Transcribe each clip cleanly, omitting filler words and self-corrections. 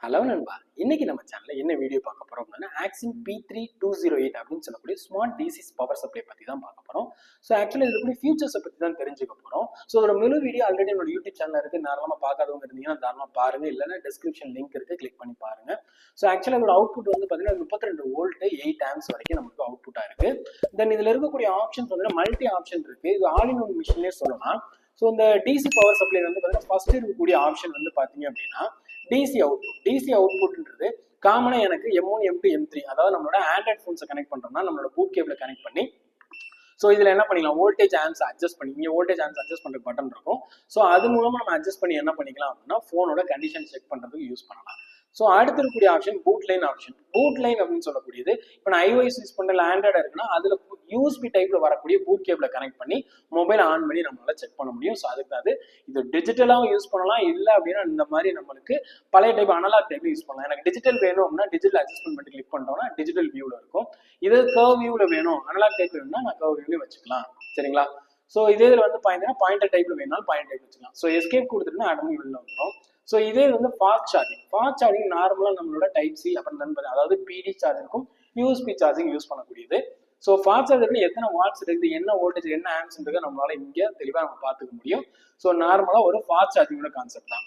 Hello நண்பா, இன்னைக்கு நம்ம சேனல்ல என்ன வீடியோ பார்க்க போறோம் அப்படின்னா ஆக்சின் P3208 அப்படின்னு சொல்லக்கூடிய ஸ்மார்ட் டிசி பவர் சப்ளை பத்தி தான் பார்க்க போறோம். ஸோ ஆக்சுவலி இதுக்குரிய ஃபியூச்சர்ஸை பத்தி தான் தெரிஞ்சுக்க போறோம். ஸோ அதோட முழு வீடியோ ஆல்ரெடி என்னோட யூடியூப் சேனல் இருக்கு. தாராளமா பார்க்காதவங்க இருந்தீங்கன்னா தாராளமா பாருங்க, இல்லைன்னா டிஸ்கிரிப்ஷன் லிங்க் இருக்கு, கிளிக் பண்ணி பாருங்க. ஸோ ஆக்சுவலி அதோட அவுட்புட் வந்து பார்த்தீங்கன்னா 32 வோல்ட் 8 ஆம்ஸ் வரைக்கும் நமக்கு அவுட்புட்டா இருக்கு. தென் இதுல இருக்கக்கூடிய ஆப்ஷன்ஸ் வந்து மல்டி ஆப்ஷன் இருக்கு. இது ஆல் இன் ஒன் மிஷினே சொல்லலாம். ஸோ இந்த டிசி பவர் சப்ளை வந்து பார்த்தீங்கன்னா ஃபர்ஸ்ட் இருக்கக்கூடிய ஆப்ஷன் வந்து பார்த்தீங்க அப்படின்னா டிசி அவுட்புட்ன்றது காமனா எனக்கு M1 M2 M3 அதாவது நம்மளோட ஆண்ட்ராய்ட் ஃபோன்ஸை கனெக்ட் பண்றோம்னா நம்மளோட பூட் கேபிள கனெக்ட் பண்ணி ஸோ இதில் என்ன பண்ணிக்கலாம், வோல்டேஜ் ஆம்ஸ் அட்ஜஸ்ட் பண்ணி இங்கே வோல்டேஜ் ஆம்ஸ் அட்ஜஸ்ட் பண்ணுற பட்டன் இருக்கும். ஸோ அது மூலமாக நம்ம அட்ஜஸ்ட் பண்ணி என்ன பண்ணிக்கலாம் அப்படின்னா ஃபோனோட கண்டிஷன் செக் பண்ணுறதுக்கு யூஸ் பண்ணலாம். ஸோ அடுத்து இருக்கக்கூடிய option boot line option. Boot line அப்படின்னு சொல்லக்கூடியது இப்போ நான் iOS யூஸ் பண்ணுற ஆண்ட்ராய்டு இருக்குன்னா அதில் யூஎஸ்பி டைப்ல வரக்கூடிய பூட் கேபிள கனெக்ட் பண்ணி மொபைல் ஆன் பண்ணி நம்மளால செக் பண்ண முடியும். ஸோ அதுக்கு அது இது டிஜிட்டலாகவும் யூஸ் பண்ணலாம், இல்லை அப்படின்னா இந்த மாதிரி நம்மளுக்கு பழைய டைப் அனலாக் டைப் யூஸ் பண்ணலாம். எனக்கு டிஜிட்டல் வேணும் அப்படின்னா டிஜிட்டல் அட்ஜஸ்ட்மெண்ட் பண்ணி கிளிக் பண்ணிட்டோம்னா டிஜிட்டல் வியூவில் இருக்கும். இது கர்வ் வியூவில் வேணும், அனலாக் டைப் வேணும்னா நான் கர்வ் வியூவில் வச்சுக்கலாம். சரிங்களா? ஸோ இதே இதில் வந்து பார்த்தீங்கன்னா பாயிண்டர் டைப்ல வேணாலும் பாயிண்ட் டைப் வச்சுக்கலாம். ஸோ எஸ்கேப் கொடுத்துட்டுனா ஆட்டோமேட்டிக் வெளில வந்துடும். ஸோ இதே வந்து ஃபாஸ்ட் சார்ஜிங் நார்மலாக நம்மளோட டைப் சி அப்புறம் அதாவது பிடி சார்ஜருக்கும் யூஎஸ்பி சார்ஜிங் யூஸ் பண்ணக்கூடியது. ஸோ ஃபாஸ்ட் சார்ஜர்ல எத்தனை வாட்ஸ் இருக்குது, என்ன வோல்டேஜ், என்ன ஆம்ஸ்ன்றதை நம்மளால இங்கே தெளிவாக நம்ம பார்த்துக்க முடியும். ஸோ நார்மலாக ஒரு ஃபாஸ்ட் சார்ஜிங்கோட கான்செப்ட் தான்.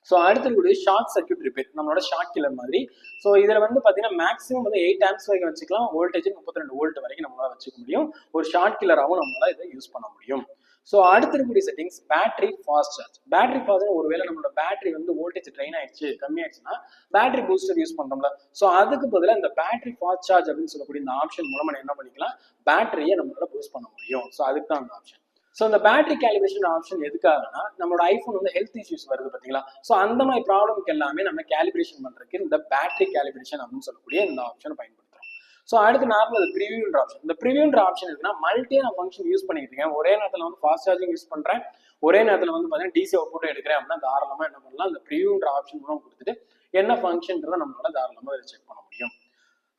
ஸோ அடுத்து இருக்கக்கூடிய ஷார்ட் சர்க்யூட் ரிப்பேர் நம்மளோட ஷார்ட் கில்லர் மாதிரி. ஸோ இதில் வந்து பார்த்தீங்கன்னா மேக்ஸிமம் வந்து 8 ஆம்ஸ் வரைக்கும் வச்சுக்கலாம், வோல்டேஜ் 32 வோல்ட் வரைக்கும் நம்மளால வச்சுக்க முடியும். ஒரு ஷார்ட் கில்லராகவும் நம்மளால இதை யூஸ் பண்ண முடியும். ஸோ அடுத்து இருக்கக்கூடிய settings battery fast charge. Battery fast ஒருவேளை நம்மளோட பேட்டரி வந்து வோல்டேஜ் ட்ரெயின் ஆயிடுச்சு, கம்மியாயிடுச்சுன்னா பேட்டரி பூஸ்டர் யூஸ் பண்றோம்ல. ஸோ அதுக்கு பதிலாக இந்த பேட்டரி ஃபாஸ்ட் சார்ஜ் அப்படின்னு சொல்லக்கூடிய இந்த ஆப்ஷன் மூலமா என்ன பண்ணிக்கலாம், பேட்டரியை நம்மளால பூஸ்ட் பண்ண முடியும். ஸோ அதுக்கு தான் அந்த ஆப்ஷன். ஸோ இந்த பேட்டரி கேலிபிரேஷன் ஆப்ஷன் எதுக்காகனா நம்மளோட ஐஃபோன் வந்து ஹெல்த் இஷ்யூஸ் வருது பார்த்தீங்களா. ஸோ அந்த மாதிரி ப்ராப்ளம்க்கு எல்லாமே நம்ம கேலிபிரேஷன் பண்றதுக்கு இந்த பேட்டரி கேலிபிரேஷன் அப்படின்னு சொல்லக்கூடிய இந்த ஆப்ஷனை பயன்படுத்துறோம். ஸோ அடுத்து நார்மல் ப்ரிவியூன்ற ஆப்ஷன். இந்த ப்ரிவியூன்ற ஆப்ஷன் இருக்குன்னா மல்டியான ஃபங்க்ஷன் யூஸ் பண்ணிட்டு இருக்கேன். ஒரே நேரத்தில் வந்து ஃபாஸ்ட் சார்ஜிங் யூஸ் பண்றேன், ஒரே நேரத்தில் வந்து பார்த்தீங்கன்னா டிசி அவுட்புட் எடுக்கிறேன் அப்படின்னா தாராளமாக என்ன பண்ணலாம், இந்த ப்ரிவியூன்ற ஆப்ஷன் மூலம் கொடுத்துட்டு என்ன ஃபங்க்ஷன்றதை நம்மளால தாராளமாக அதை செக் பண்ண முடியும்.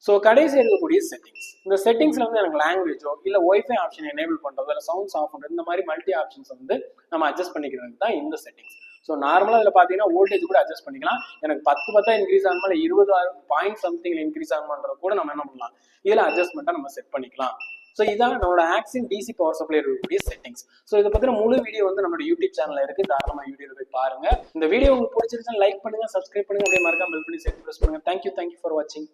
ஸோ கடைசி இருக்கக்கூடிய செட்டிங்ஸ். இந்த செட்டிங்ஸ்ல வந்து எனக்கு லாங்குவேஜோ இல்லை ஒய்ஃபை ஆப்ஷன் எனேபிள் பண்றதோ இல்லை சவுண்ட்ஸ் ஆஃப் பண்றது இந்த மாதிரி மல்டி ஆப்ஷன்ஸ் வந்து நம்ம அட்ஜஸ்ட் பண்ணிக்கிறதுக்கு தான் இந்த செட்டிங்ஸ். ஸோ நார்மலாக இதில் பார்த்தீங்கன்னா வோல்டேஜ் கூட அட்ஜஸ்ட் பண்ணிக்கலாம். எனக்கு 10 இன்க்ரீஸ் ஆகுமா இல்லை 20 பாயிண்ட் சம்திங் இன்க்ரீஸ் ஆகுமான்றது கூட நம்ம என்ன பண்ணலாம், இதில் அட்ஜஸ்ட்மெண்ட்டாக நம்ம செட் பண்ணிக்கலாம். ஸோ இதான் நம்மளோட ஆக்சின் டிசி பவர் சப்ளை இருக்கக்கூடிய செட்டிங்ஸ். ஸோ இதை பற்றின முழு வீடியோ வந்து நம்மளோட யூடியூப் சேனல்ல இருக்கு, தாராளமாக யூடியூப்ல போய் பாருங்க. இந்த வீடியோ உங்களுக்கு பிடிச்சிருந்தா லைக் பண்ணுங்க, சப்ஸ்கிரைப் பண்ணுங்க, அப்படியே மறக்காம பெல் பண்ணி சேர்த்து ப்ரெஸ் பண்ணுங்க. தேங்க்யூ ஃபார் வாட்சிங்.